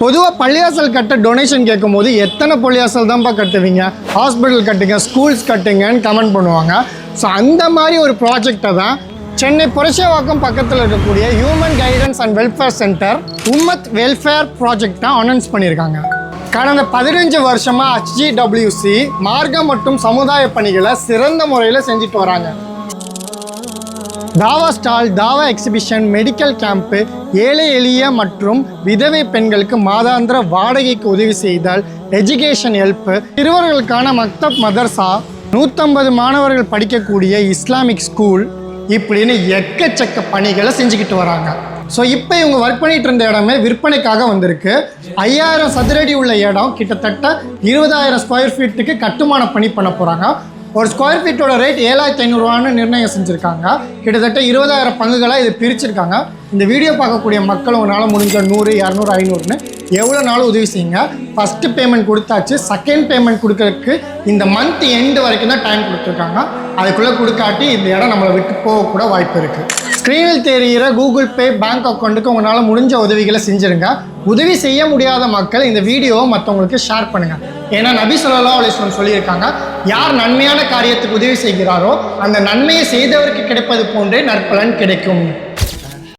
பொதுவாக பள்ளிவாசல் கட்ட டொனேஷன் கேட்கும்போது எத்தனை பள்ளிவாசல் தான்ப்பா கட்டுவீங்க, ஹாஸ்பிட்டல் கட்டுங்க, ஸ்கூல்ஸ் கட்டுங்கன்னு கமெண்ட் பண்ணுவாங்க. ஸோ அந்த மாதிரி ஒரு ப்ராஜெக்டை தான் சென்னை புரட்சிவாக்கம் பக்கத்தில் இருக்கக்கூடிய human guidance and welfare centre உம்மத் வெல்ஃபேர் ப்ராஜெக்ட் தான் அனௌன்ஸ் பண்ணியிருக்காங்க. கடந்த 15 வருஷமாக HGWC மார்க்கம் மற்றும் சமுதாய பணிகளை சிறந்த முறையில் செஞ்சுட்டு வராங்க. தாவா ஸ்டால், தாவா எக்ஸிபிஷன், மெடிக்கல் கேம்ப்பு, ஏழை எளிய மற்றும் விதவை பெண்களுக்கு மாதாந்திர வாடகைக்கு உதவி செய்தல், எஜுகேஷன் ஹெல்ப்பு, சிறுவர்களுக்கான மக்தப் மதர்சா, 150 மாணவர்கள் படிக்கக்கூடிய இஸ்லாமிக் ஸ்கூல், இப்படின்னு எக்கச்சக்க பணிகளை செஞ்சுக்கிட்டு வராங்க. ஸோ இப்போ இவங்க ஒர்க் பண்ணிட்டு இருந்த இடமே விற்பனைக்காக வந்திருக்கு. 5000 சதுரடி உள்ள இடம் கிட்டத்தட்ட 20,000 ஸ்கொயர் ஃபீட்டுக்கு கட்டுமான பணி பண்ண போகிறாங்க. ஒரு ஸ்கொயர் ஃபீட்டோட ரேட் 7,500 நிர்ணயம் செஞ்சுருக்காங்க. கிட்டத்தட்ட 20,000 பங்குகளாக இது பிரிச்சிருக்காங்க. இந்த வீடியோ பார்க்கக்கூடிய மக்கள் உங்களால் முடிஞ்ச 100, 200, 500ன்னு எவ்வளோ நாளும் உதவி செய்யுங்க. ஃபஸ்ட்டு பேமெண்ட் கொடுத்தாச்சு, செகண்ட் பேமெண்ட் கொடுக்கறதுக்கு இந்த மந்த் எண்டு வரைக்கும் தான் டைம் கொடுத்துருக்காங்க. அதுக்குள்ளே கொடுக்காட்டி இந்த இடம் நம்மளை விட்டு போகக்கூட வாய்ப்பு இருக்குது. ஸ்க்ரீனில் தெரிகிற கூகுள் பே, பேங்க் அக்கௌண்ட்டுக்கு உங்களால் முடிஞ்ச உதவிகளை செஞ்சுருங்க. உதவி செய்ய முடியாத மக்கள் இந்த வீடியோவை மற்றவங்களுக்கு ஷேர் பண்ணுங்கள். ஏன்னா நபி ஸல்லல்லாஹு அலைஹி வஸல்லம் சொல்லியிருக்காங்க, யார் நன்மையான காரியத்துக்கு உதவி செய்கிறாரோ அந்த நன்மையை செய்தவருக்கு கிடைப்பது போன்றே நற்பலன் கிடைக்கும்.